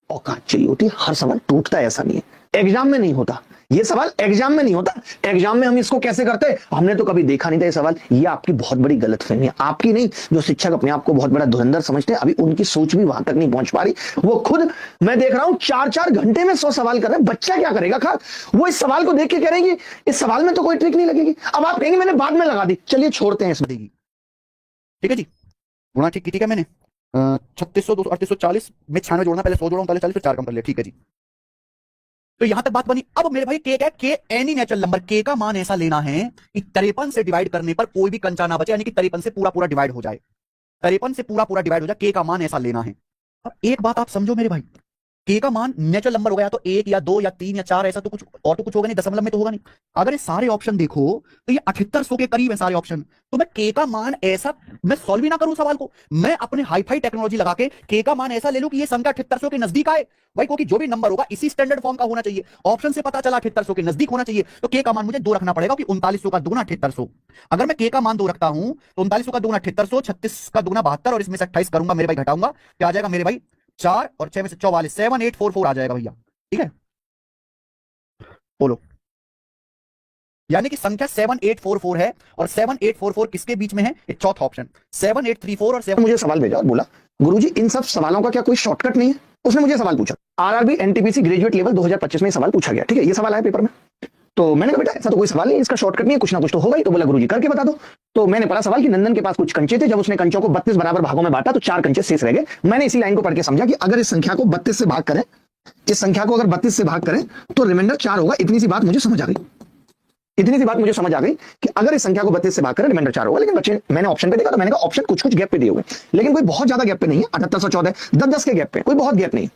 औकात चाहिए होती है। हर सवाल टूटता है ऐसा नहीं है, एग्जाम में नहीं होता ये सवाल, एग्जाम में नहीं होता। एग्जाम में हम इसको कैसे करते हैं, हमने तो कभी देखा नहीं था ये सवाल। ये आपकी बहुत बड़ी गलतफहमी है, आपकी नहीं, जो शिक्षक अपने आप को बहुत बड़ा धुरंधर समझते हैं, अभी उनकी सोच भी वहां तक नहीं पहुंच पा रही। वो खुद, मैं देख रहा हूं 4-4 घंटे में 100 सवाल कर रहे हैं। बच्चा क्या करेगा खास, वो इस सवाल को देख के कह रहे हैं कि इस सवाल में तो कोई ट्रिक नहीं लगेगी। अब आप कहेंगे मैंने बाद में लगा दी, चलिए छोड़ते हैं इसमें। ठीक है जी, गुणा ठीक है मैंने 3600 200 3840 में 96 जोड़ना, पहले 100 जोड़ा 39 फिर 4 कम कर लिया। ठीक है जी, तो यहां तक बात बनी। अब मेरे भाई के क्या है, के एनी नेचुरल नंबर, के का मान ऐसा लेना है कि 53 से डिवाइड करने पर कोई भी कंचा ना बचे, यानी कि 53 से पूरा पूरा डिवाइड हो जाए, 53 से पूरा पूरा डिवाइड हो जाए, के का मान ऐसा लेना है। अब एक बात आप समझो मेरे भाई, के का मान नेचुरल नंबर हो गया तो 1 या 2 या 3 या 4, ऐसा तो कुछ और तो कुछ होगा नहीं, दशमलव में तो होगा नहीं। अगर ये सारे ऑप्शन देखो तो ये 7800 के करीब है सारे ऑप्शन। तो मैं के का मान ऐसा, मैं सॉल्व ही ना करूं सवाल को, मैं अपने हाईफाई टेक्नोलॉजी लगा के का मान ऐसा ले लूं कि ये संख्या 7800 के नजदीक आए भाई, क्योंकि जो भी नंबर होगा इसी स्टैंडर्ड फॉर्म का होना चाहिए। ऑप्शन से पता चला 7800 के नजदीक होना चाहिए, तो के का मान मुझे 2 रखना पड़ेगा कि 3900 का दुगुना 7800। अगर मैं के का मान 2 रखता हूं तो 3900 का दुगुना 7800, 36 का दुगुना 72 और इसमें से 28 करूंगा मेरे भाई, घटाऊंगा, क्या आ जाएगा मेरे भाई 4 और 6 में से 44, 7844 आ जाएगा भैया। ठीक है, बोलो, यानी कि संख्या 7844 है, और 7844 किसके बीच में है, ये चौथा ऑप्शन 7834 और 7। मुझे सवाल भेजा और बोला गुरुजी इन सब सवालों का क्या कोई शॉर्टकट नहीं है। उसने मुझे सवाल पूछा, आरआरबी एनटीपीसी ग्रेजुएट लेवल 2025 में सवाल पूछा गया, ठीक है, ये सवाल है पेपर में। तो मैंने कहा बेटा ऐसा तो कोई सवाल नहीं, इसका शॉर्टकट नहीं है, कुछ ना कुछ तो होगा ही। तो बोला गुरुजी करके बता दो। तो मैंने पढ़ा सवाल कि नंदन के पास कुछ कंचे थे, जब उसने कंचों को 32 बराबर भागों में बांटा तो 4 कंचे शेष रह गए। मैंने इसी लाइन को पढ़ के समझा कि अगर इस संख्या को 32 से भाग करें, इस संख्या को अगर 32 से भाग करें तो रिमाइंडर 4 होगा। इतनी सी बात मुझे समझ आ गई, इतनी सी बात मुझे समझ आ गई कि अगर इस संख्या को 32 से भाग करें रिमाइंडर 4 होगा। लेकिन बच्चे, मैंने ऑप्शन पे देखा तो मैंने कहा ऑप्शन कुछ कुछ गैप पे दिए हुए, लेकिन कोई बहुत ज्यादा गैप पे नहीं है, 7814 10-10 के गैप पे, कोई बहुत गैप नहीं।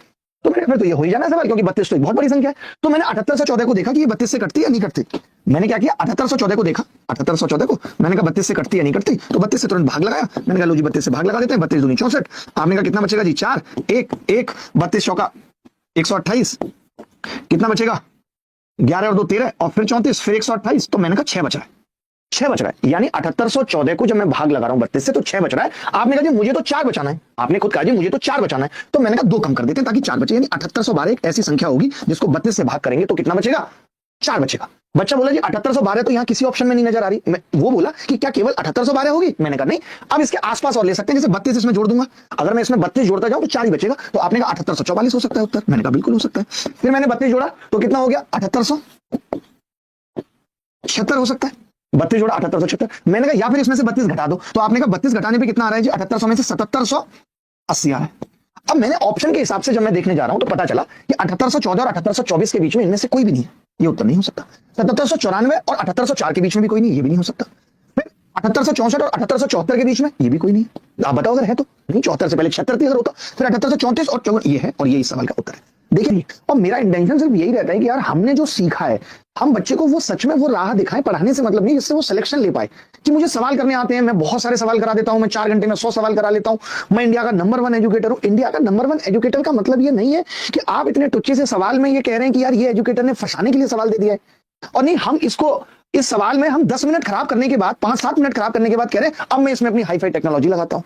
तो मैंने फिर तो ये हो ही जाना है सवाल, क्योंकि 32 तो एक बहुत बड़ी संख्या है। तो मैंने 7814 को देखा कि ये 32 से कटती है या नहीं कटती। मैंने क्या किया, 7814 को देखा, 7814 को मैंने कहा 32 से कटती है या नहीं कटती। तो 32 से तुरंत भाग लगाया, मैंने कहा लो जी 32 से भाग लगा देते हैं, 32 दूनी 64। आपने कहा कितना बचेगा जी 4, 1 1 32 चौका 128, कितना बचेगा 11 और 2 13 और फिर 34 फिर 128। तो मैंने कहा 6 बच रहा है, 6 बच रहा है, यानी 7814 को जब मैं भाग लगा रहा हूं 32 से तो 6 बच रहा है। आपने कहा जी मुझे तो 4 बचाना है, आपने खुद कहा जी मुझे तो 4 बचाना है, तो मैंने कहा 2 कम कर देते हैं ताकि 4 बचे। यानी 7812 एक ऐसी संख्या होगी जिसको 32 से भाग करेंगे तो कितना बचेगा, 4 बचेगा। बच्चा बोला जी 7812 तो यहाँ किसी ऑप्शन में नहीं नजर आ रही। वो बोला कि क्या केवल 7812 होगी, मैंने कहा नहीं, अब इसके आसपास और ले सकते हैं, जैसे 32 इसमें जोड़ दूंगा, अगर मैं इसमें 32 जोड़ता जाऊं तो 4 ही बचेगा। तो आपने कहा 7844 हो सकता है उत्तर, मैंने कहा बिल्कुल हो सकता है। फिर मैंने 32 जोड़ा तो कितना हो गया 7876 हो सकता है, 32 जोड़ा 7876। मैंने कहा या फिर इसमें से 32 घटा दो, तो आपने कहा 32 घटाने पे कितना आ रहा है जी 7800 में से 7780 आ रहा है। अब मैंने ऑप्शन के हिसाब से जब मैं देखने जा रहा हूं तो पता चला कि 7814 और 7824 के बीच में इनमें से कोई भी नहीं है, ये उत्तर नहीं हो सकता। 7794 और 7804 के बीच में भी कोई नहीं, ये भी नहीं हो सकता। फिर 7864 और 7874 के बीच में ये भी कोई नहीं है, आप बताओ अगर है तो। नहीं, 74 से पहले 76 अगर होता, फिर 7834 और 54 ये है, और ये इस सवाल का उत्तर है। देखिए, और मेरा इंटेंशन सिर्फ यही रहता है कि यार हमने जो सीखा है, हम बच्चे को वो सच में वो राह दिखाएं, पढ़ाने से मतलब नहीं, जिससे वो सिलेक्शन ले पाए। कि मुझे सवाल करने आते हैं, मैं बहुत सारे सवाल करा देता हूं, मैं 4 घंटे में 100 सवाल करा लेता हूं, मैं इंडिया का नंबर 1 एजुकेटर हूं। इंडिया का नंबर 1 एजुकेटर का मतलब ये नहीं है कि आप इतने टुच्चे से सवाल में ये कह रहे हैं कि यार ये एजुकेटर ने फंसाने के लिए सवाल दे दिया है। और नहीं, हम इसको, इस सवाल में हम 10 मिनट खराब करने के बाद, 5-7 मिनट खराब करने के बाद कह रहे हैं अब मैं इसमें अपनी हाईफाई टेक्नोलॉजी लगाता हूं।